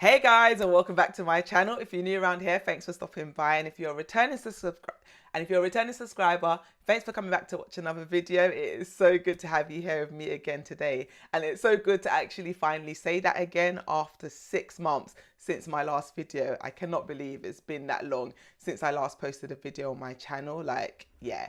Hey guys, and welcome back to my channel. If you're new around here, thanks for stopping by, and if you're a returning subscriber, thanks for coming back to watch another video. It is so good to have you here with me again today, and it's so good to actually finally say that again after 6 months since my last video. I cannot believe it's been that long since I last posted a video on my channel. Like, yeah,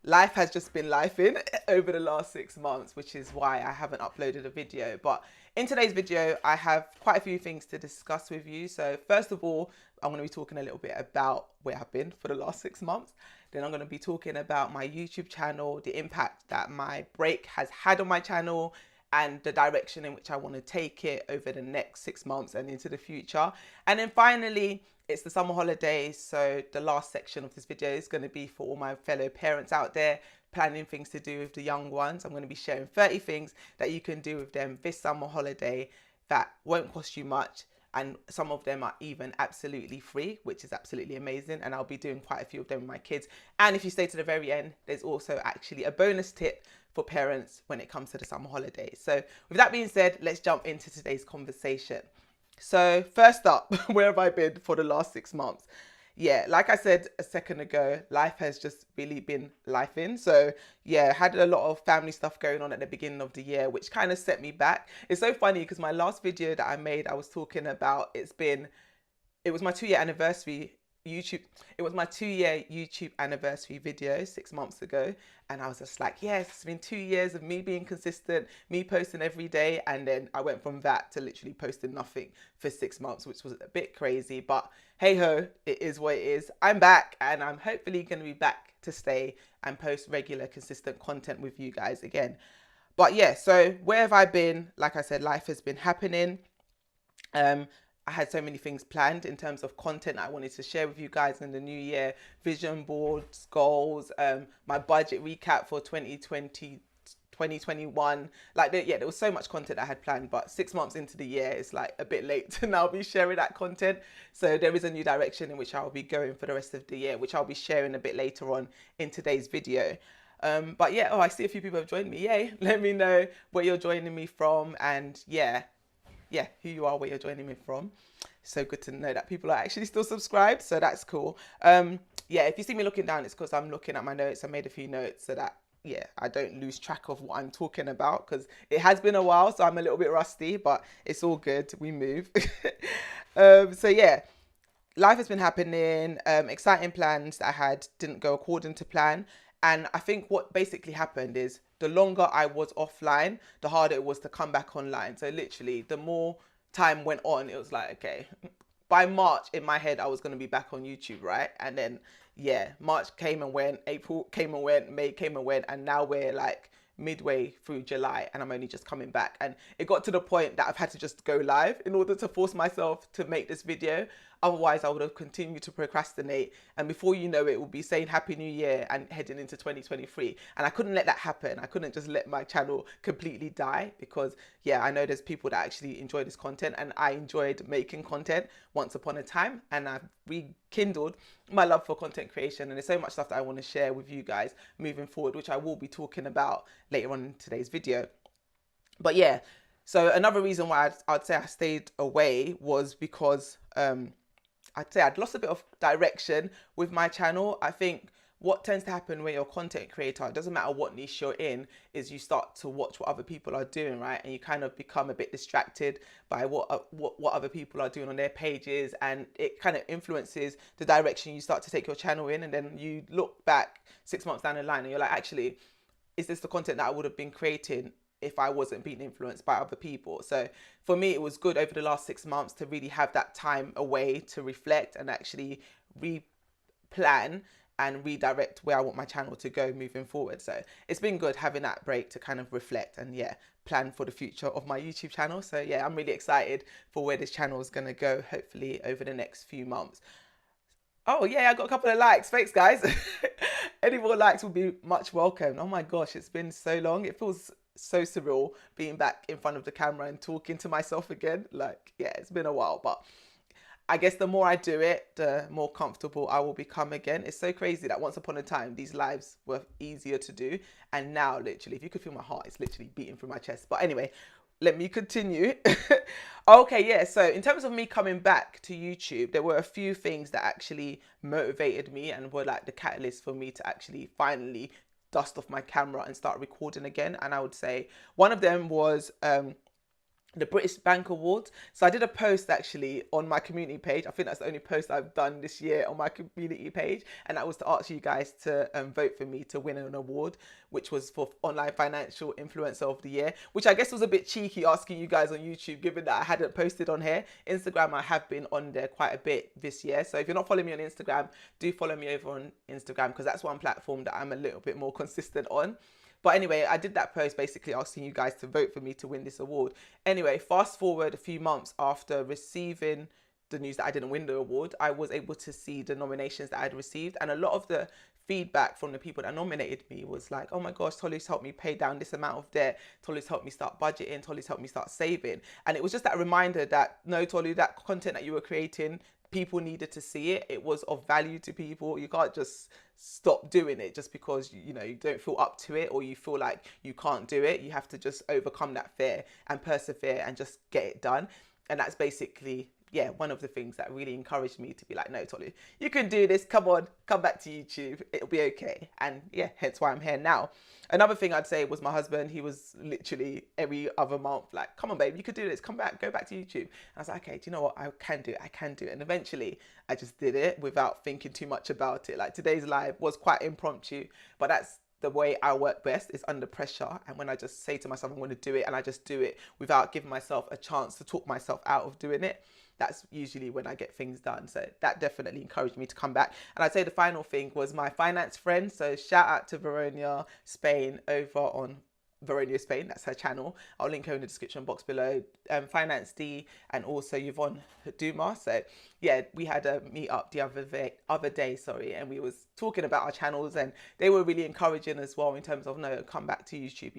life has just been lifing over the last 6 months, which is why I haven't uploaded a video. But in today's video, I have quite a few things to discuss with you. So first of all, I'm going to be talking a little bit about where I've been for the last 6 months. Then I'm going to be talking about my YouTube channel, the impact that my break has had on my channel, and the direction in which I want to take it over the next 6 months and into the future. And then finally, it's the summer holidays, so the last section of this video is going to be for all my fellow parents out there planning things to do with the young ones. I'm going to be sharing 30 things that you can do with them this summer holiday that won't cost you much, and some of them are even absolutely free, which is absolutely amazing, and I'll be doing quite a few of them with my kids. And if you stay to the very end, there's also actually a bonus tip for parents when it comes to the summer holidays. So with that being said, let's jump into today's conversation. So first up, where have I been for the last 6 months? Yeah, like I said a second ago, life has just really been lifing. So yeah, had a lot of family stuff going on at the beginning of the year, which kind of set me back. It's so funny because my last video that I made, I was talking about it was my 2-year anniversary YouTube. It was my 2-year YouTube anniversary video 6 months ago, and I was just like, yes, it's been 2 years of me being consistent, me posting every day. And then I went from that to literally posting nothing for 6 months, which was a bit crazy, but hey ho, it is what it is. I'm back, and I'm hopefully going to be back to stay and post regular consistent content with you guys again. But yeah, so where have I been? Like I said, life has been happening. I had so many things planned in terms of content I wanted to share with you guys in the new year, vision boards, goals, my budget recap for 2020, 2021. Like, yeah, there was so much content I had planned, but 6 months into the year, it's like a bit late to now be sharing that content. So there is a new direction in which I'll be going for the rest of the year, which I'll be sharing a bit later on in today's video. But yeah, I see a few people have joined me. Yay. Let me know where you're joining me from, and yeah, who you are, where you're joining me from. So good to know that people are actually still subscribed, so that's cool. Yeah, if you see me looking down, it's because I'm looking at my notes. I made a few notes so that, yeah, I don't lose track of what I'm talking about, because it has been a while, so I'm a little bit rusty, but it's all good. We move. So yeah, life has been happening. Exciting plans that I had didn't go according to plan. And I think what basically happened is the longer I was offline, the harder it was to come back online. So literally, the more time went on, it was like, okay, by March in my head, I was going to be back on YouTube, right? And then, yeah, March came and went, April came and went, May came and went, and now we're like midway through July, and I'm only just coming back. And it got to the point that I've had to just go live in order to force myself to make this video. Otherwise, I would have continued to procrastinate, and before you know it, we'll be saying Happy New Year and heading into 2023. And I couldn't let that happen. I couldn't just let my channel completely die, because yeah, I know there's people that actually enjoy this content, and I enjoyed making content once upon a time, and I've rekindled my love for content creation. And there's so much stuff that I want to share with you guys moving forward, which I will be talking about later on in today's video. But yeah, so another reason why I'd say I stayed away was because I'd say I'd lost a bit of direction with my channel. I think what tends to happen when you're a content creator, it doesn't matter what niche you're in, is you start to watch what other people are doing, right? And you kind of become a bit distracted by what other people are doing on their pages, and it kind of influences the direction you start to take your channel in. And then you look back 6 months down the line and you're like, actually, is this the content that I would have been creating if I wasn't being influenced by other people? So for me, it was good over the last 6 months to really have that time away to reflect and actually replan and redirect where I want my channel to go moving forward. So it's been good having that break to kind of reflect and, yeah, plan for the future of my YouTube channel. So yeah, I'm really excited for where this channel is going to go, hopefully over the next few months. Oh yeah, I got a couple of likes. Thanks, guys. Any more likes will be much welcome. Oh my gosh, it's been so long. It feels so surreal being back in front of the camera and talking to myself again. Like, yeah, it's been a while, but I guess the more I do it, the more comfortable I will become again. It's so crazy that once upon a time, these lives were easier to do. And now, literally, if you could feel my heart, it's literally beating through my chest. But anyway, let me continue. Okay, yeah. So in terms of me coming back to YouTube, there were a few things that actually motivated me and were like the catalyst for me to actually finally dust off my camera and start recording again. And I would say one of them was the British Bank Awards. So I did a post actually on my community page. I think that's the only post I've done this year on my community page. And that was to ask you guys to vote for me to win an award, which was for Online Financial Influencer of the Year, which I guess was a bit cheeky asking you guys on YouTube, given that I hadn't posted on here. Instagram, I have been on there quite a bit this year. So if you're not following me on Instagram, do follow me over on Instagram, because that's one platform that I'm a little bit more consistent on. But anyway, I did that post basically asking you guys to vote for me to win this award. Anyway, fast forward a few months after receiving the news that I didn't win the award, I was able to see the nominations that I'd received. And a lot of the feedback from the people that nominated me was like, oh my gosh, Tolu's helped me pay down this amount of debt. Tolu's helped me start budgeting. Tolu's helped me start saving. And it was just that reminder that, no, Tolu, that content that you were creating, people needed to see it. It was of value to people. You can't just stop doing it just because you don't feel up to it, or you feel like you can't do it. You have to just overcome that fear and persevere and just get it done. And that's basically, yeah, one of the things that really encouraged me to be like, no, Tolu, you can do this. Come on, come back to YouTube. It'll be okay. And yeah, hence why I'm here now. Another thing I'd say was my husband. He was literally every other month like, come on, babe, you could do this. Come back, go back to YouTube. And I was like, okay, do you know what? I can do it. I can do it. And eventually I just did it without thinking too much about it. Like today's live was quite impromptu, but that's the way I work best, is under pressure. And when I just say to myself, I'm going to do it, and I just do it without giving myself a chance to talk myself out of doing it, that's usually when I get things done. So that definitely encouraged me to come back. And I'd say the final thing was my finance friend. So shout out to Veronia Spain over on Veronia Spain, that's her channel. I'll link her in the description box below. Finance D, and also Yvonne Duma. So yeah, we had a meet up the other day, and we was talking about our channels, and they were really encouraging as well in terms of, no, come back to YouTube.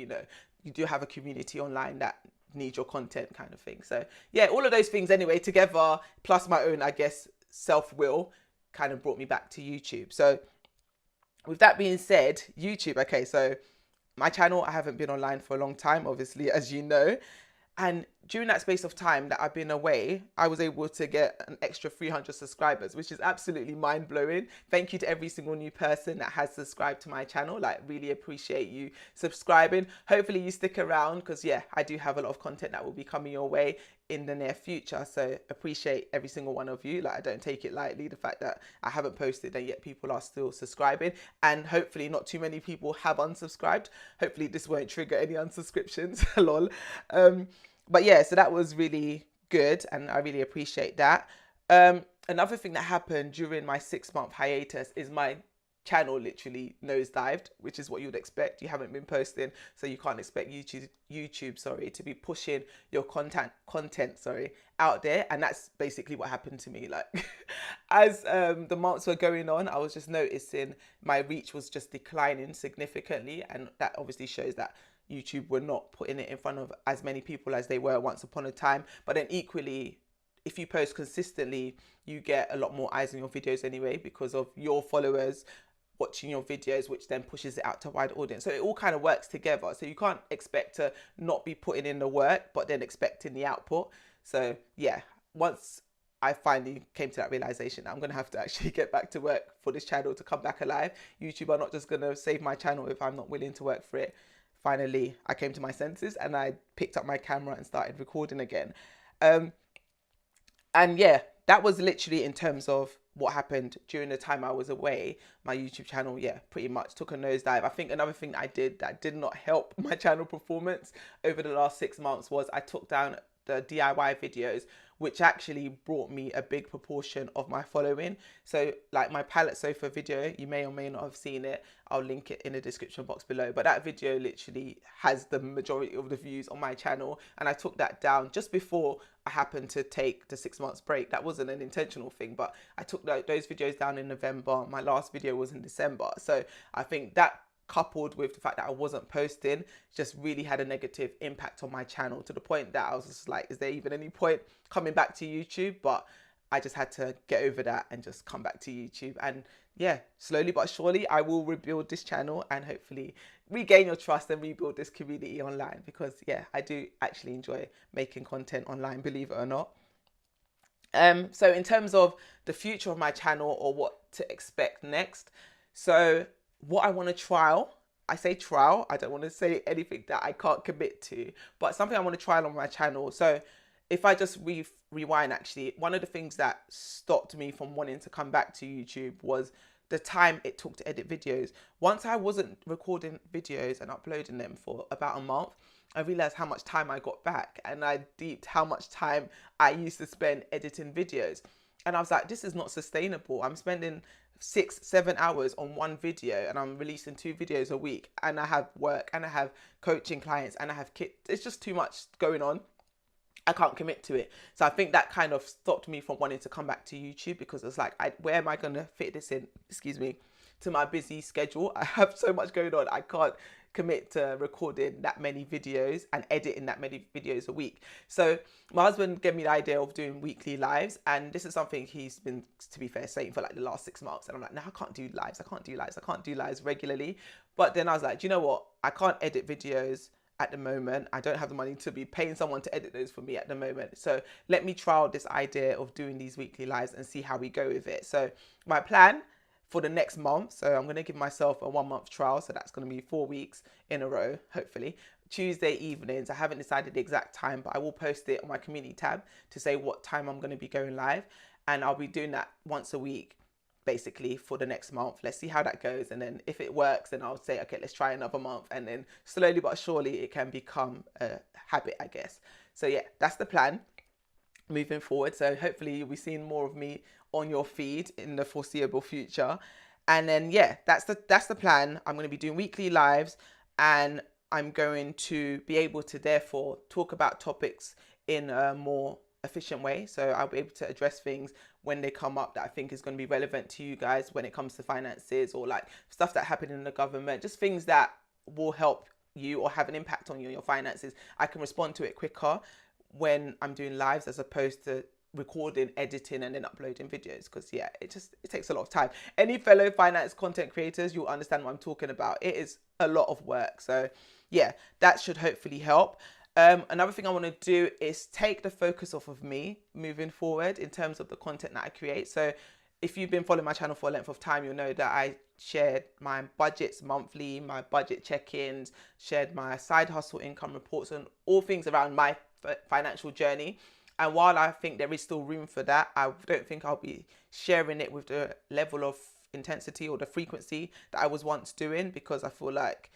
You do have a community online that need your content, kind of thing. So yeah, all of those things anyway together, plus my own, I guess, self-will, kind of brought me back to YouTube. So with that being said, YouTube, okay, so my channel, I haven't been online for a long time, obviously, as you know. And during that space of time that I've been away, I was able to get an extra 300 subscribers, which is absolutely mind-blowing. Thank you to every single new person that has subscribed to my channel. Like, really appreciate you subscribing. Hopefully you stick around, because yeah, I do have a lot of content that will be coming your way in the near future. So appreciate every single one of you. Like, I don't take it lightly, the fact that I haven't posted and yet people are still subscribing, and hopefully not too many people have unsubscribed. Hopefully this won't trigger any unsubscriptions. Lol. But yeah, so that was really good, and I really appreciate that. Another thing that happened during my 6-month hiatus is my channel literally nosedived, which is what you'd expect. You haven't been posting, so you can't expect YouTube to be pushing your content out there. And that's basically what happened to me. Like, as the months were going on, I was just noticing my reach was just declining significantly, and that obviously shows that YouTube were not putting it in front of as many people as they were once upon a time. But then equally, if you post consistently, you get a lot more eyes on your videos anyway, because of your followers watching your videos, which then pushes it out to a wide audience. So it all kind of works together. So you can't expect to not be putting in the work, but then expecting the output. So yeah, once I finally came to that realization, I'm going to have to actually get back to work for this channel to come back alive. YouTube are not just going to save my channel if I'm not willing to work for it. Finally, I came to my senses and I picked up my camera and started recording again. And yeah, that was literally in terms of what happened during the time I was away. My YouTube channel, yeah, pretty much took a nosedive. I think another thing I did that did not help my channel performance over the last 6 months was I took down the DIY videos, which actually brought me a big proportion of my following. So like my pallet sofa video, you may or may not have seen it. I'll link it in the description box below. But that video literally has the majority of the views on my channel. And I took that down just before I happened to take the 6 months break. That wasn't an intentional thing, but I took those videos down in November. My last video was in December. So I think that, coupled with the fact that I wasn't posting, just really had a negative impact on my channel, to the point that I was just like, is there even any point coming back to YouTube? But I just had to get over that and just come back to YouTube. And yeah, slowly but surely, I will rebuild this channel and hopefully regain your trust and rebuild this community online, because yeah, I do actually enjoy making content online, believe it or not. So in terms of the future of my channel or what to expect next, so what I want to trial, I say trial, I don't want to say anything that I can't commit to, but something I want to trial on my channel. So if I just rewind, actually, one of the things that stopped me from wanting to come back to YouTube was the time it took to edit videos. Once I wasn't recording videos and uploading them for about a month, I realized how much time I got back, and I deeped how much time I used to spend editing videos. And I was like, this is not sustainable. I'm spending 6-7 hours on one video and I'm releasing 2 videos a week, and I have work and I have coaching clients and I have kids. It's just too much going on. I can't commit to it. So I think that kind of stopped me from wanting to come back to YouTube, because it's like, where am I going to fit this in, excuse me, to my busy schedule? I have so much going on. I can't commit to recording that many videos and editing that many videos a week. So my husband gave me the idea of doing weekly lives, and this is something he's been, to be fair, saying for like the last 6 months. And I'm like, no, I can't do lives. I can't do lives. I can't do lives regularly. But then I was like, do you know what? I can't edit videos at the moment. I don't have the money to be paying someone to edit those for me at the moment. So let me trial this idea of doing these weekly lives and see how we go with it. So my plan for the next month, so I'm going to give myself a 1-month trial. So that's going to be 4 weeks in a row, hopefully. Tuesday evenings. I haven't decided the exact time, but I will post it on my community tab to say what time I'm going to be going live. And I'll be doing that once a week, basically, for the next month. Let's see how that goes, and then if it works, then I'll say, okay, let's try another month, and then slowly but surely it can become a habit, I guess. So yeah, that's the plan moving forward. So hopefully you'll be seeing more of me on your feed in the foreseeable future. And then yeah, that's the plan. I'm going to be doing weekly lives, and I'm going to be able to therefore talk about topics in a more efficient way. So I'll be able to address things when they come up that I think is going to be relevant to you guys when it comes to finances, or like stuff that happened in the government, just things that will help you or have an impact on you and your finances. I can respond to it quicker when I'm doing lives as opposed to recording, editing, and then uploading videos, because yeah, it takes a lot of time. Any fellow finance content creators, you'll understand what I'm talking about. It is a lot of work. So yeah, that should hopefully help. Another thing I want to do is take the focus off of me moving forward in terms of the content that I create. So if you've been following my channel for a length of time, you'll know that I shared my budgets monthly, my budget check-ins, shared my side hustle income reports, and all things around my financial journey. And while I think there is still room for that, I don't think I'll be sharing it with the level of intensity or the frequency that I was once doing, because I feel like,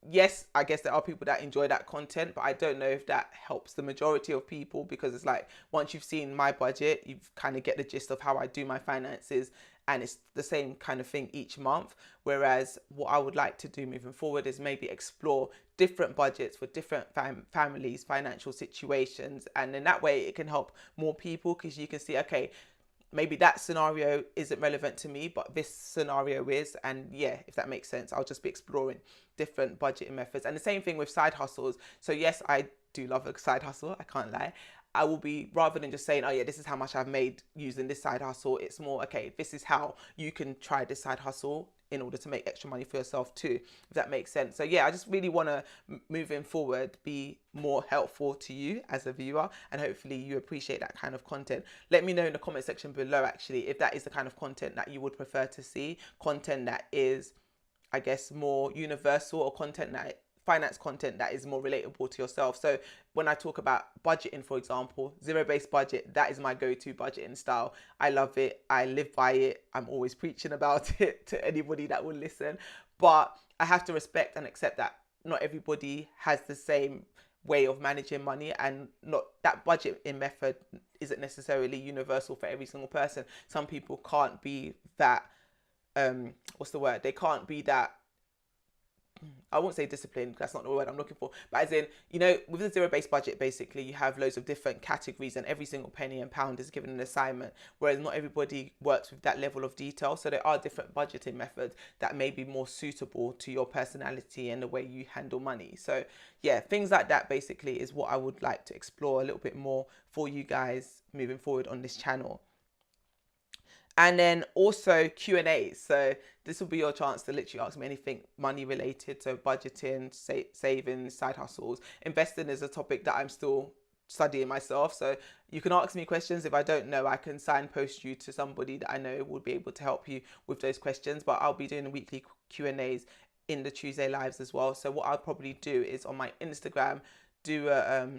yes, I guess there are people that enjoy that content, but I don't know if that helps the majority of people, because it's like, once you've seen my budget, you kind of get the gist of how I do my finances, and it's the same kind of thing each month. Whereas what I would like to do moving forward is maybe explore different budgets for different families, financial situations, and in that way it can help more people, because you can see, okay, maybe that scenario isn't relevant to me, but this scenario is. And yeah, if that makes sense, I'll just be exploring different budgeting methods. And the same thing with side hustles. So yes, I do love a side hustle, I can't lie. I will be, rather than just saying, oh yeah, this is how much I've made using this side hustle, it's more, okay, this is how you can try this side hustle in order to make extra money for yourself too, if that makes sense. So yeah, I just really want to, moving forward, be more helpful to you as a viewer, and hopefully you appreciate that kind of content. Let me know in the comment section below, actually, if that is the kind of content that you would prefer to see, content that is, I guess, more universal, or content that, finance content that is more relatable to yourself. So when I talk about budgeting, for example, zero-based budget, that is my go-to budgeting style. I love it. I live by it. I'm always preaching about it to anybody that will listen. But I have to respect and accept that not everybody has the same way of managing money, and not that budgeting method isn't necessarily universal for every single person. Some people can't be that, what's the word? They can't be that, I won't say disciplined, that's not the word I'm looking for, but as in, you know, with the zero-based budget, basically you have loads of different categories, and every single penny and pound is given an assignment, whereas not everybody works with that level of detail. So there are different budgeting methods that may be more suitable to your personality and the way you handle money. So yeah, things like that basically is what I would like to explore a little bit more for you guys moving forward on this channel. And then also Q&As. So this will be your chance to literally ask me anything money related. So budgeting, savings, side hustles. Investing is a topic that I'm still studying myself. So you can ask me questions. If I don't know, I can signpost you to somebody that I know would be able to help you with those questions. But I'll be doing weekly Q&As in the Tuesday lives as well. So what I'll probably do is on my Instagram, do a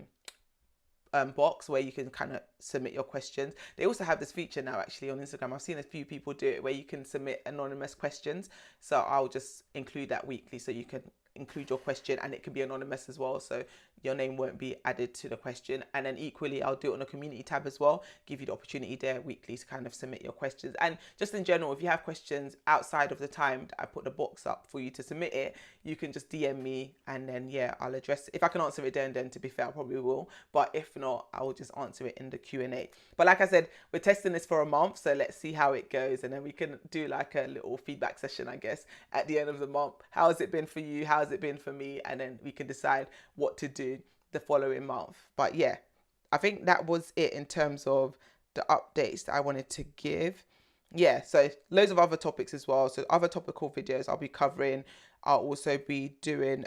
box where you can kind of submit your questions. They also have this feature now actually on Instagram. I've seen a few people do it where you can submit anonymous questions. So I'll just include that weekly, so you can include your question and it can be anonymous as well, so your name won't be added to the question. And then equally I'll do it on a community tab as well, give you the opportunity there weekly to kind of submit your questions. And just in general, if you have questions outside of the time that I put the box up for you to submit it, you can just DM me, and then I'll address it. If I can answer it then to be fair, I probably will, but if not, I will just answer it in the Q&A. But like I said, we're testing this for a month, so let's see how it goes, and then we can do like a little feedback session, I guess, at the end of the month. How has it been for you? How's it been for me? And then we can decide what to do the following month. But I think that was it in terms of the updates that I wanted to give. So loads of other topics as well. So other topical videos I'll be covering. I'll also be doing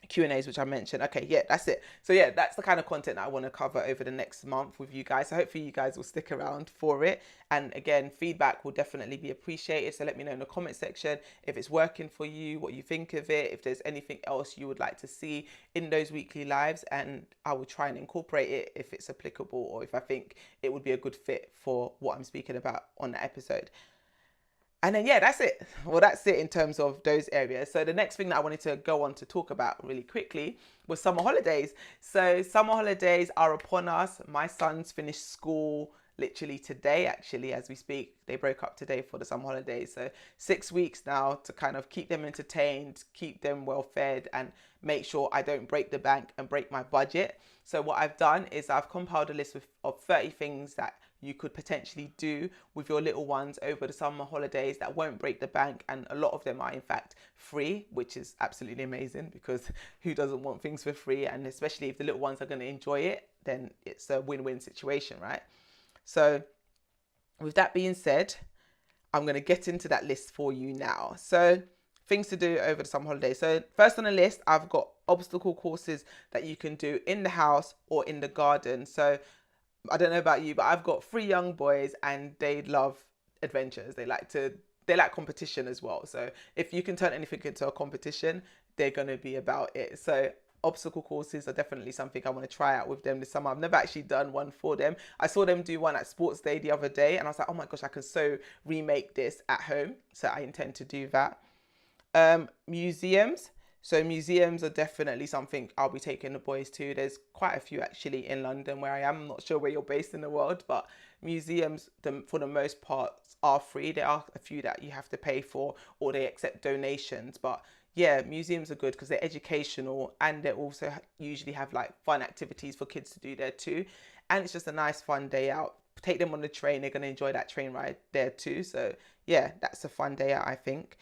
Q&As, which I mentioned. Okay, that's it. So that's the kind of content that I want to cover over the next month with you guys. So hopefully you guys will stick around for it. And again, feedback will definitely be appreciated. So let me know in the comment section if it's working for you, what you think of it, if there's anything else you would like to see in those weekly lives, and I will try and incorporate it if it's applicable or if I think it would be a good fit for what I'm speaking about on the episode. And then, that's it. Well, that's it in terms of those areas. So the next thing that I wanted to go on to talk about really quickly was summer holidays. So summer holidays are upon us. My sons finished school literally today, actually, as we speak. They broke up today for the summer holidays. So 6 weeks now to kind of keep them entertained, keep them well fed, and make sure I don't break the bank and break my budget. So what I've done is I've compiled a list of 30 things that you could potentially do with your little ones over the summer holidays that won't break the bank, and a lot of them are in fact free, which is absolutely amazing, because who doesn't want things for free? And especially if the little ones are going to enjoy it, then it's a win-win situation, right? So with that being said, I'm going to get into that list for you now. So things to do over the summer holidays. So first on the list, I've got obstacle courses that you can do in the house or in the garden. So I don't know about you, but I've got 3 young boys and they love adventures. They like competition as well. So if you can turn anything into a competition, they're going to be about it. So obstacle courses are definitely something I want to try out with them this summer. I've never actually done one for them. I saw them do one at Sports Day the other day and I was like, oh my gosh, I can so remake this at home. So I intend to do that. Museums. So museums are definitely something I'll be taking the boys to. There's quite a few actually in London where I am. I'm not sure where you're based in the world, but museums, for the most part, are free. There are a few that you have to pay for, or they accept donations. But museums are good because they're educational, and they also usually have like fun activities for kids to do there too. And it's just a nice fun day out. Take them on the train. They're going to enjoy that train ride there too. So that's a fun day out, I think.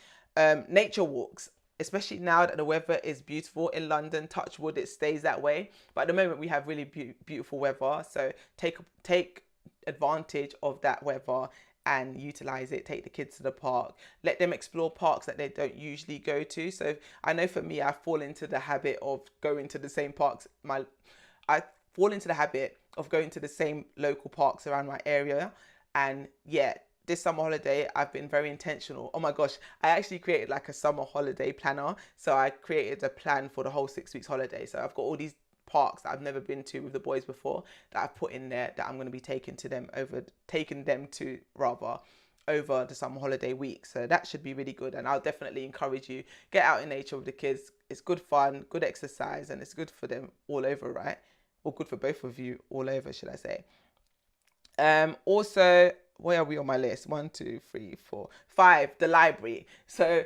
Nature walks. Especially now that the weather is beautiful in London, touch wood, it stays that way. But at the moment we have really beautiful weather. So take advantage of that weather and utilize it. Take the kids to the park. Let them explore parks that they don't usually go to. So I know for me, I fall into the habit of going to the same parks. I fall into the habit of going to the same local parks around my area. And this summer holiday, I've been very intentional. Oh my gosh, I actually created like a summer holiday planner. So I created a plan for the whole 6 weeks holiday. So I've got all these parks that I've never been to with the boys before that I've put in there that I'm going to be taking them to over the summer holiday week. So that should be really good. And I'll definitely encourage you, get out in nature with the kids. It's good fun, good exercise, and it's good for them all over, right? Or good for both of you all over, should I say. Also, where are we on my list? 1, 2, 3, 4, 5. The library. So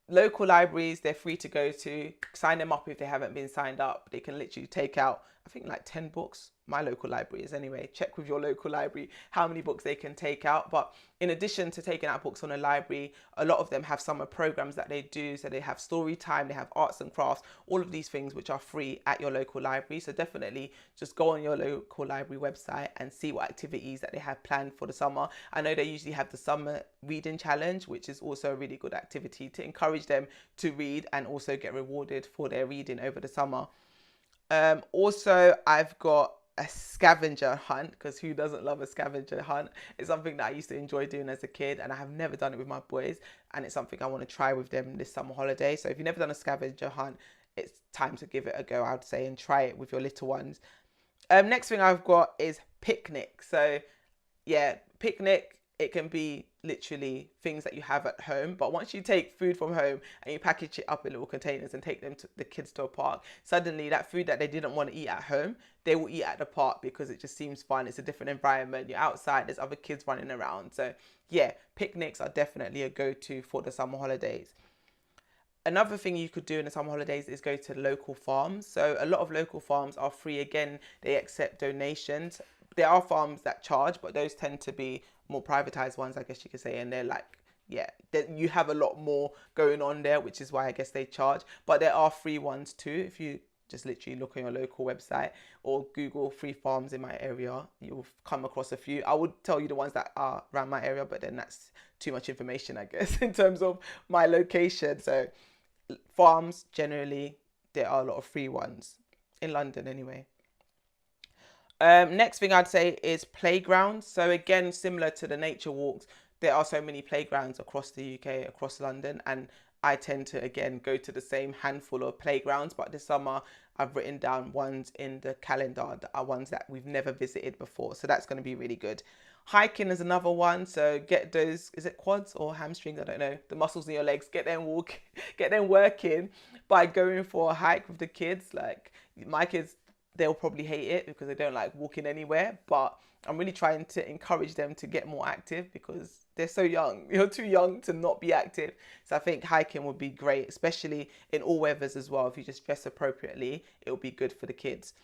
local libraries, they're free to go to. Sign them up if they haven't been signed up. They can literally take out I think like 10 books. My local library is anyway. Check with your local library how many books they can take out. But in addition to taking out books on a library, a lot of them have summer programs that they do. So they have story time, they have arts and crafts, all of these things which are free at your local library. So definitely just go on your local library website and see what activities that they have planned for the summer. I know they usually have the summer reading challenge, which is also a really good activity to encourage them to read and also get rewarded for their reading over the summer. Also, I've got a scavenger hunt, because who doesn't love a scavenger hunt? It's something that I used to enjoy doing as a kid, and I have never done it with my boys, and it's something I want to try with them this summer holiday. So if you've never done a scavenger hunt, it's time to give it a go, I would say, and try it with your little ones. Next thing I've got is picnic. So yeah, picnic, it can be literally things that you have at home, but once you take food from home and you package it up in little containers and take them to the kids to a park, suddenly that food that they didn't want to eat at home, they will eat at the park because it just seems fun. It's a different environment. You're outside, there's other kids running around. So yeah, picnics are definitely a go-to for the summer holidays. Another thing you could do in the summer holidays is go to local farms. So a lot of local farms are free. Again, they accept donations. There are farms that charge, but those tend to be more privatized ones, I guess you could say. And they're like, yeah, you have a lot more going on there, which is why I guess they charge. But there are free ones too. If you just literally look on your local website or Google free farms in my area, you'll come across a few. I would tell you the ones that are around my area, but then that's too much information, I guess, in terms of my location. So farms, generally, there are a lot of free ones in London anyway. Next thing I'd say is playgrounds. So again, similar to the nature walks, there are so many playgrounds across the UK, across London, and I tend to, again, go to the same handful of playgrounds. But this summer, I've written down ones in the calendar that are ones that we've never visited before. So that's going to be really good. Hiking is another one. So get those, is it quads or hamstrings? I don't know. The muscles in your legs, get them get them working by going for a hike with the kids. Like my kids, they'll probably hate it because they don't like walking anywhere, but I'm really trying to encourage them to get more active because they're so young. You're too young to not be active. So I think hiking would be great, especially in all weathers as well. If you just dress appropriately, it will be good for the kids.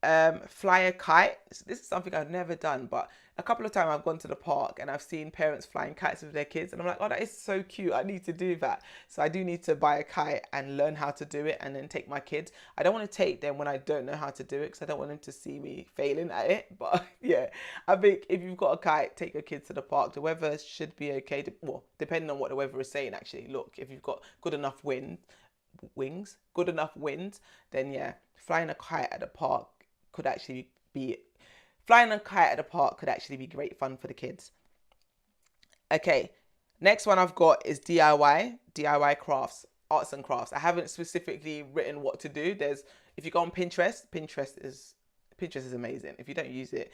Fly a kite. This is something I've never done, but a couple of times I've gone to the park and I've seen parents flying kites with their kids, and I'm like, oh, that is so cute. I need to do that. So I do need to buy a kite and learn how to do it, and then take my kids. I don't want to take them when I don't know how to do it because I don't want them to see me failing at it. But yeah, I think if you've got a kite, take your kids to the park. The weather should be okay. Well, depending on what the weather is saying, actually. Look, if you've got good enough good enough wind, then yeah, flying a kite at the park could actually be great fun for the kids. Okay, next one I've got is DIY crafts, arts and crafts. I haven't specifically written what to do. If you go on Pinterest is amazing. If you don't use it,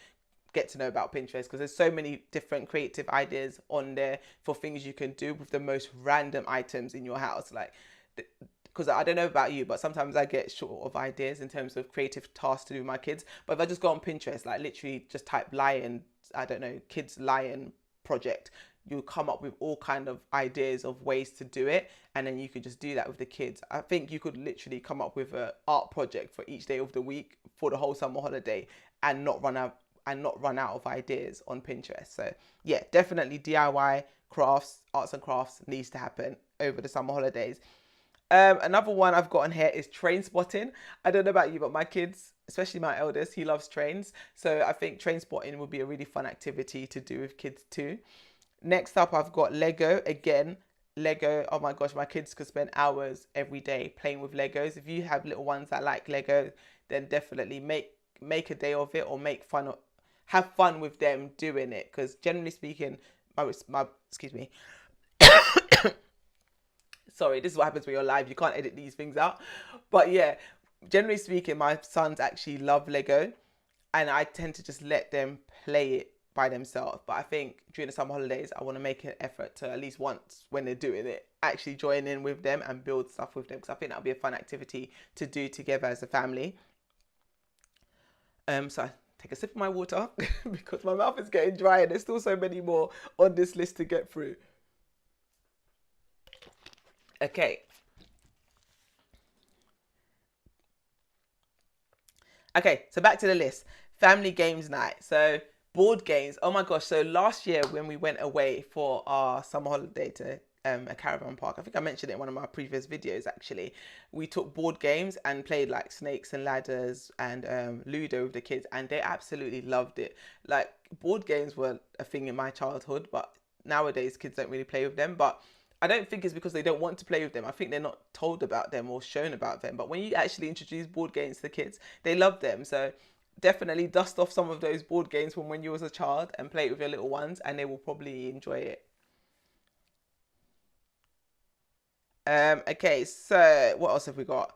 get to know about Pinterest because there's so many different creative ideas on there for things you can do with the most random items in your house. Like, because I don't know about you, but sometimes I get short of ideas in terms of creative tasks to do with my kids. But if I just go on Pinterest, like literally just type lion, I don't know, kids lion project, you'll come up with all kind of ideas of ways to do it. And then you could just do that with the kids. I think you could literally come up with an art project for each day of the week for the whole summer holiday and not run out of ideas on Pinterest. So yeah, definitely DIY crafts, arts and crafts needs to happen over the summer holidays. Another one I've got on here is train spotting. I don't know about you, but my kids, especially my eldest, he loves trains. So I think train spotting would be a really fun activity to do with kids too. Next up, I've got Lego. Again, Lego, oh my gosh, my kids could spend hours every day playing with Legos. If you have little ones that like Lego, then definitely make a day of it or have fun with them doing it. Because generally speaking, excuse me. Sorry, this is what happens when you're live. You can't edit these things out. But yeah, generally speaking, my sons actually love Lego and I tend to just let them play it by themselves. But I think during the summer holidays, I want to make an effort to at least once when they're doing it, actually join in with them and build stuff with them because I think that'll be a fun activity to do together as a family. So I take a sip of my water because my mouth is getting dry and there's still so many more on this list to get through. Okay. Okay, so back to the list. Family games night. So board games. Oh my gosh. So last year when we went away for our summer holiday to a caravan park, I think I mentioned it in one of my previous videos actually. We took board games and played like snakes and ladders and Ludo with the kids, and they absolutely loved it. Like board games were a thing in my childhood, but nowadays kids don't really play with them. But I don't think it's because they don't want to play with them. I think they're not told about them or shown about them. But when you actually introduce board games to the kids, they love them. So definitely dust off some of those board games from when you was a child and play it with your little ones, and they will probably enjoy it. Okay, so what else have we got?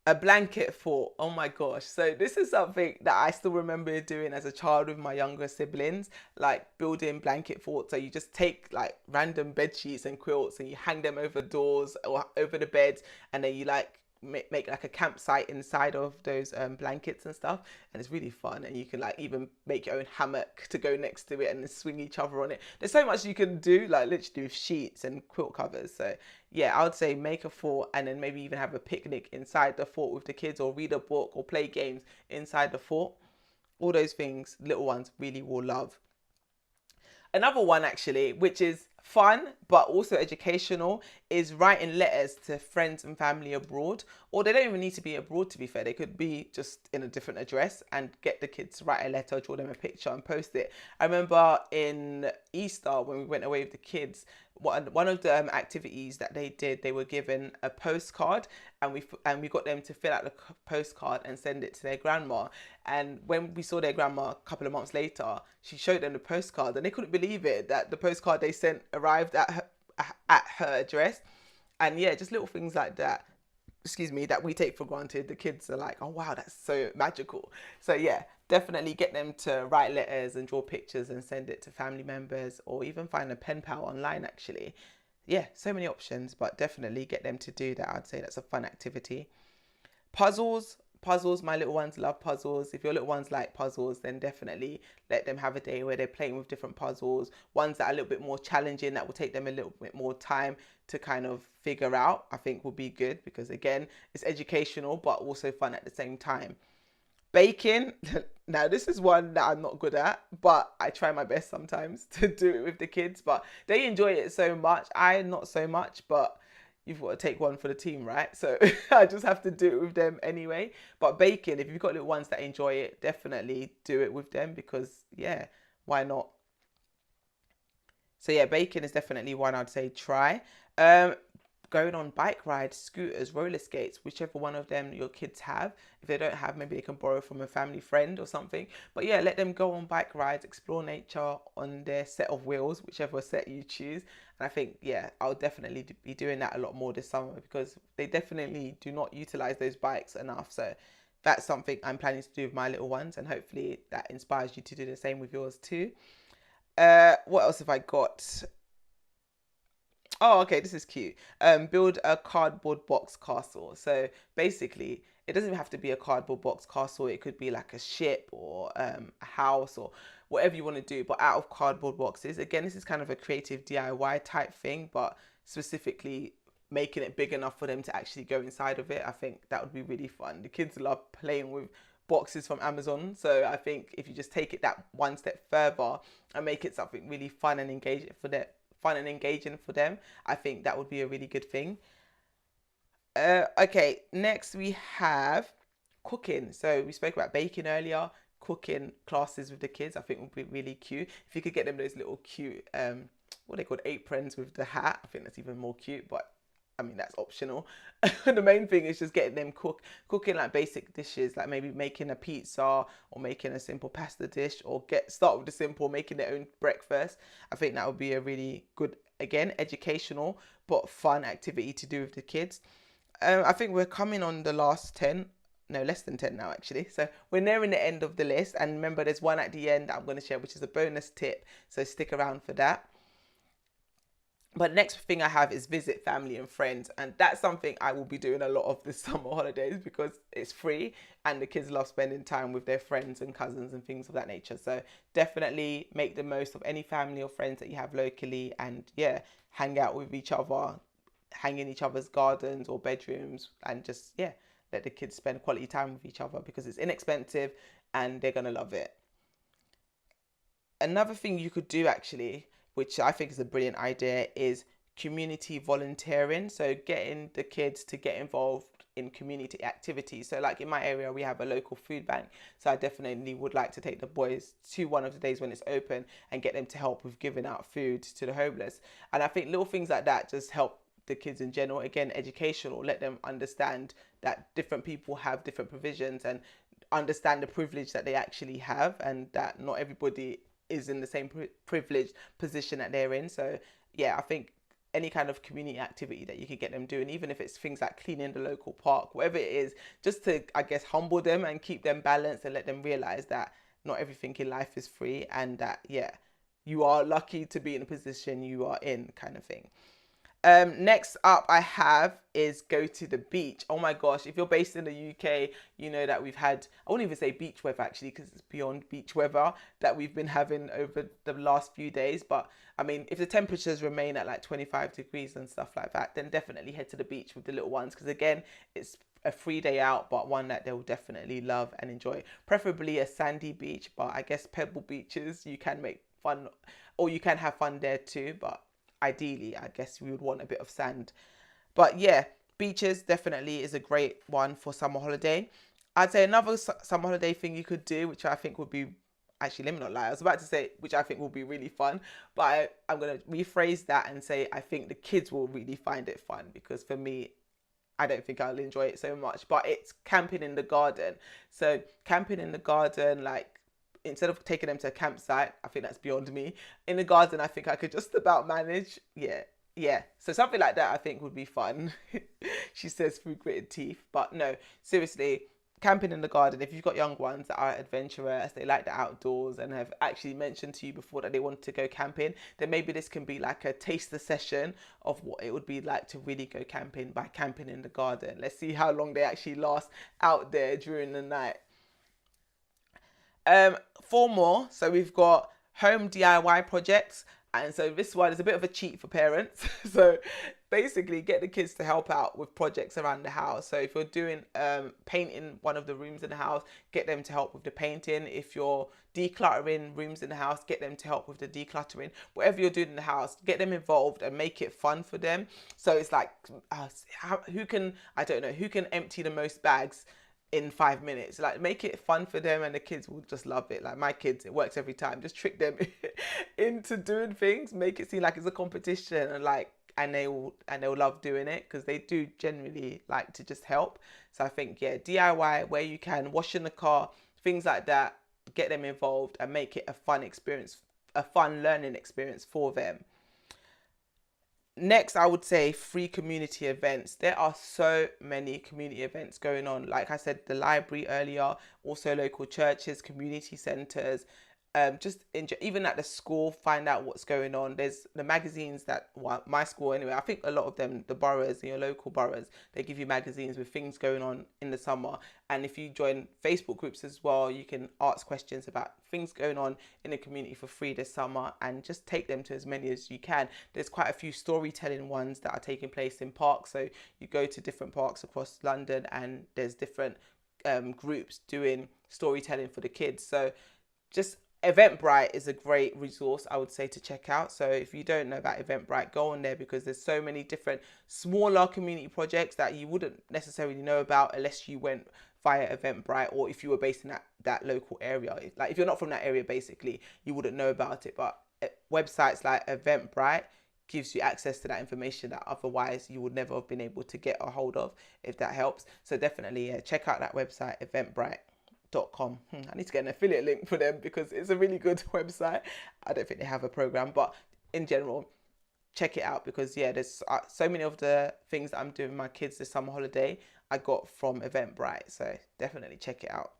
A blanket fort. Oh my gosh. So this is something that I still remember doing as a child with my younger siblings, like building blanket forts. So you just take like random bed sheets and quilts and you hang them over doors or over the beds, and then you like make like a campsite inside of those blankets and stuff, and it's really fun. And you can like even make your own hammock to go next to it and then swing each other on it. There's so much you can do, like literally with sheets and quilt covers. So yeah, I would say make a fort and then maybe even have a picnic inside the fort with the kids, or read a book or play games inside the fort. All those things little ones really will love. Another one actually, which is fun but also educational, is writing letters to friends and family abroad. Or they don't even need to be abroad, to be fair. They could be just in a different address, and get the kids to write a letter, draw them a picture and post it. I remember in Easter when we went away with the kids, one of the activities that they did, they were given a postcard, and we got them to fill out the postcard and send it to their grandma. And when we saw their grandma a couple of months later, she showed them the postcard, and they couldn't believe it that the postcard they sent arrived at her address. And yeah, just little things like that, excuse me, that we take for granted. The kids are like, oh wow, that's so magical. So yeah, definitely get them to write letters and draw pictures and send it to family members, or even find a pen pal online actually. Yeah, so many options, but definitely get them to do that. I'd say that's a fun activity. Puzzles, my little ones love puzzles. If your little ones like puzzles, then definitely let them have a day where they're playing with different puzzles, ones that are a little bit more challenging, that will take them a little bit more time to kind of figure out. I think will be good, because again, it's educational but also fun at the same time. Baking. Now this is one that I'm not good at, but I try my best sometimes to do it with the kids, but they enjoy it so much. I not so much, but you've got to take one for the team, right? So I just have to do it with them anyway. But baking, if you've got little ones that enjoy it, definitely do it with them, because yeah, why not? So yeah, baking is definitely one I'd say try. Um, Going on bike rides, scooters, roller skates, whichever one of them your kids have. If they don't have, maybe they can borrow from a family friend or something. But yeah, let them go on bike rides, explore nature on their set of wheels, whichever set you choose. And I think, yeah, I'll definitely be doing that a lot more this summer, because they definitely do not utilize those bikes enough. So that's something I'm planning to do with my little ones, and hopefully that inspires you to do the same with yours too. What else have I got? Oh, okay, this is cute. Build a cardboard box castle. So basically, it doesn't even have to be a cardboard box castle. It could be like a ship or a house or whatever you want to do, but out of cardboard boxes. Again, this is kind of a creative DIY type thing, but specifically making it big enough for them to actually go inside of it. I think that would be really fun. The kids love playing with boxes from Amazon. So I think if you just take it that one step further and make it something really fun and engaging for them, I think that would be a really good thing. Okay, next we have cooking. So we spoke about baking earlier. Cooking classes with the kids, I think would be really cute. If you could get them those little cute, what they called aprons with the hat, I think that's even more cute. But I mean, that's optional. The main thing is just getting them cooking like basic dishes, like maybe making a pizza or making a simple pasta dish, or start with the simple, making their own breakfast. I think that would be a really good, again, educational but fun activity to do with the kids. I think we're coming on the last 10, no, less than 10 now actually. So we're nearing the end of the list. And remember, there's one at the end that I'm going to share, which is a bonus tip. So stick around for that. But next thing I have is visit family and friends. And that's something I will be doing a lot of this summer holidays, because it's free and the kids love spending time with their friends and cousins and things of that nature. So definitely make the most of any family or friends that you have locally, and yeah, hang out with each other, hang in each other's gardens or bedrooms, and just, yeah, let the kids spend quality time with each other because it's inexpensive and they're going to love it. Another thing you could do actually, which I think is a brilliant idea, is community volunteering. So getting the kids to get involved in community activities. So like in my area, we have a local food bank. So I definitely would like to take the boys to one of the days when it's open and get them to help with giving out food to the homeless. And I think little things like that just help the kids in general. Again, educational, let them understand that different people have different provisions and understand the privilege that they actually have, and that not everybody is in the same privileged position that they're in. So yeah, I think any kind of community activity that you could get them doing, even if it's things like cleaning the local park, whatever it is, just to, I guess, humble them and keep them balanced and let them realize that not everything in life is free, and that, yeah, you are lucky to be in a position you are in, kind of thing. Next up I have is go to the beach. Oh my gosh, if you're based in the UK, you know that we've had, I won't even say beach weather actually, because it's beyond beach weather that we've been having over the last few days. But I mean, if the temperatures remain at like 25 degrees and stuff like that, then definitely head to the beach with the little ones, because again, it's a free day out, but one that they'll definitely love and enjoy. Preferably a sandy beach, but I guess pebble beaches, you can make fun, or you can have fun there too, but ideally, I guess we would want a bit of sand. But yeah, beaches definitely is a great one for summer holiday. I'd say another summer holiday thing you could do, which I think would be, actually, let me not lie, I was about to say, which I think will be really fun, but I'm going to rephrase that and say I think the kids will really find it fun, because for me, I don't think I'll enjoy it so much. But it's camping in the garden. So camping in the garden, like, instead of taking them to a campsite, I think that's beyond me. In the garden, I think I could just about manage. Yeah. So something like that I think would be fun. She says through gritted teeth. But no, seriously, camping in the garden, if you've got young ones that are adventurous, they like the outdoors and have actually mentioned to you before that they want to go camping, then maybe this can be like a taster session of what it would be like to really go camping by camping in the garden. Let's see how long they actually last out there during the night. 4 more. So we've got home DIY projects, and so this one is a bit of a cheat for parents. So basically get the kids to help out with projects around the house. So if you're doing painting one of the rooms in the house, get them to help with the painting. If you're decluttering rooms in the house, get them to help with the decluttering. Whatever you're doing in the house, get them involved and make it fun for them. So it's like who can empty the most bags in 5 minutes. Like, make it fun for them and the kids will just love it. Like my kids, it works every time. Just trick them into doing things, make it seem like it's a competition, and they'll love doing it, because they do generally like to just help. So I think, yeah, DIY where you can, washing the car, things like that, get them involved and make it a fun experience, a fun learning experience for them. Next, I would say free community events. There are so many community events going on. Like I said, the library earlier, also local churches, community centres, even at the school, find out what's going on. There's the magazines that, well, my school anyway, I think a lot of them, the boroughs, your local boroughs, they give you magazines with things going on in the summer. And if you join Facebook groups as well, you can ask questions about things going on in the community for free this summer, and just take them to as many as you can. There's quite a few storytelling ones that are taking place in parks. So you go to different parks across London and there's different groups doing storytelling for the kids. So just Eventbrite is a great resource, I would say, to check out. So if you don't know about Eventbrite, go on there, because there's so many different smaller community projects that you wouldn't necessarily know about unless you went via Eventbrite, or if you were based in that local area. Like if you're not from that area, basically, you wouldn't know about it. But websites like Eventbrite gives you access to that information that otherwise you would never have been able to get a hold of, if that helps. So definitely check out that website, Eventbrite.com. I need to get an affiliate link for them, because it's a really good website. I don't think they have a program, but in general, check it out, because yeah, there's so many of the things that I'm doing with my kids this summer holiday I got from Eventbrite. So definitely check it out.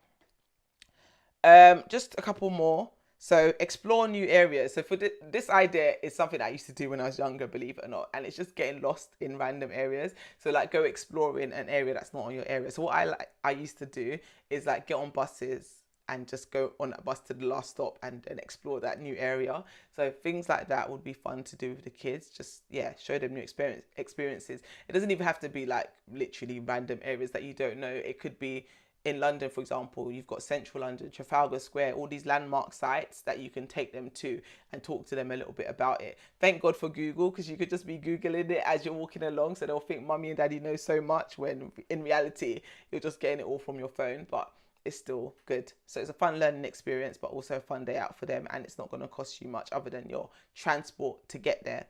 Just a couple more. So explore new areas. So for this idea is something I used to do when I was younger, believe it or not, and it's just getting lost in random areas. So like go exploring an area that's not on your area. So what I used to do is like get on buses and just go on that bus to the last stop and explore that new area. So things like that would be fun to do with the kids. Just, yeah, show them new experiences. It doesn't even have to be like literally random areas that you don't know. It could be in London, for example, you've got Central London, Trafalgar Square, all these landmark sites that you can take them to and talk to them a little bit about it. Thank God for Google, because you could just be Googling it as you're walking along, so they'll think mummy and daddy know so much, when in reality, you're just getting it all from your phone, but it's still good. So it's a fun learning experience, but also a fun day out for them, and it's not going to cost you much other than your transport to get there.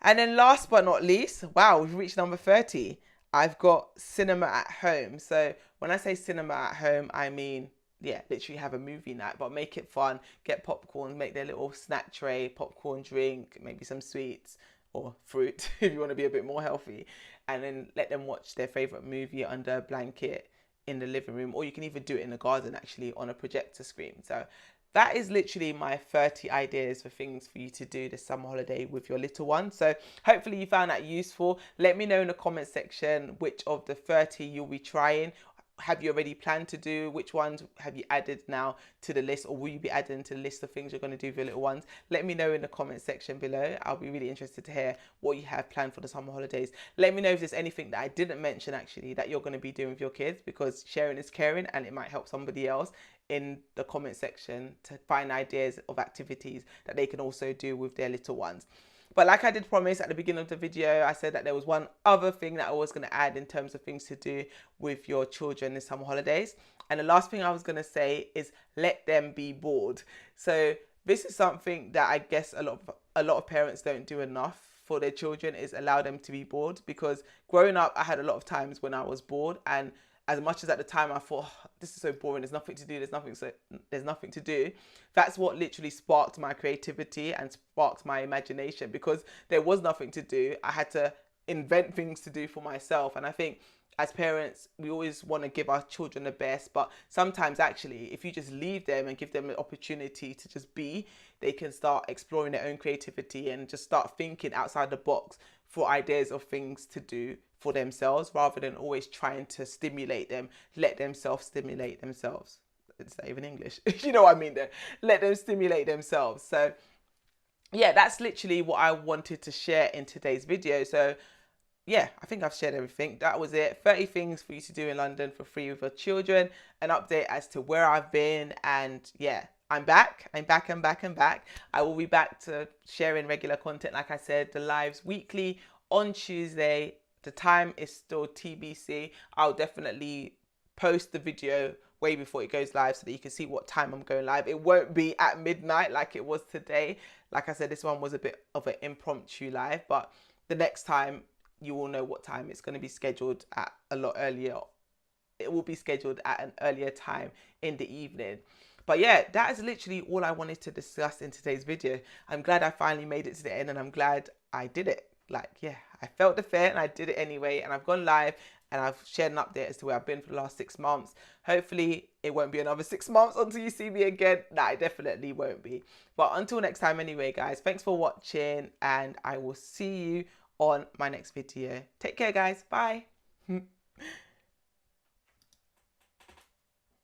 And then last but not least, wow, we've reached number 30. I've got cinema at home. So when I say cinema at home, I mean, yeah, literally have a movie night, but make it fun. Get popcorn, make their little snack tray, popcorn, drink, maybe some sweets or fruit if you want to be a bit more healthy. And then let them watch their favorite movie under a blanket in the living room, or you can even do it in the garden actually on a projector screen. So that is literally my 30 ideas for things for you to do this summer holiday with your little one. So hopefully you found that useful. Let me know in the comment section which of the 30 you'll be trying. Have you already planned to do? Which ones have you added now to the list, or will you be adding to the list of things you're going to do with your little ones? Let me know in the comment section below. I'll be really interested to hear what you have planned for the summer holidays. Let me know if there's anything that I didn't mention actually that you're going to be doing with your kids, because sharing is caring and it might help somebody else in the comment section to find ideas of activities that they can also do with their little ones. But like I did promise at the beginning of the video, I said that there was one other thing that I was going to add in terms of things to do with your children in summer holidays. And the last thing I was going to say is let them be bored. So this is something that I guess a lot of parents don't do enough for their children, is allow them to be bored. Because growing up, I had a lot of times when I was bored, and as much as at the time I thought, oh, this is so boring, there's nothing to do, there's nothing to do. That's what literally sparked my creativity and sparked my imagination, because there was nothing to do. I had to invent things to do for myself. And I think as parents, we always want to give our children the best, but sometimes actually, if you just leave them and give them an opportunity to just be, they can start exploring their own creativity and just start thinking outside the box for ideas of things to do for themselves, rather than always trying to stimulate them. Let them self-stimulate themselves. It's not even English. You know what I mean there. Let them stimulate themselves. So yeah, that's literally what I wanted to share in today's video. So yeah, I think I've shared everything. That was it. 30 things for you to do in London for free with your children. An update as to where I've been. And yeah, I'm back. I will be back to sharing regular content. Like I said, the lives weekly on Tuesday. The time is still TBC. I'll definitely post the video way before it goes live so that you can see what time I'm going live. It won't be at midnight like it was today. Like I said, this one was a bit of an impromptu live, but the next time you will know what time. It's going to be scheduled at a lot earlier. It will be scheduled at an earlier time in the evening. But yeah, that is literally all I wanted to discuss in today's video. I'm glad I finally made it to the end, and I'm glad I did it. Like, yeah, I felt the fear and I did it anyway, and I've gone live and I've shared an update as to where I've been for the last 6 months. Hopefully it won't be another 6 months until you see me again. Nah, it definitely won't be. But until next time anyway, guys, thanks for watching, and I will see you on my next video. Take care, guys. Bye.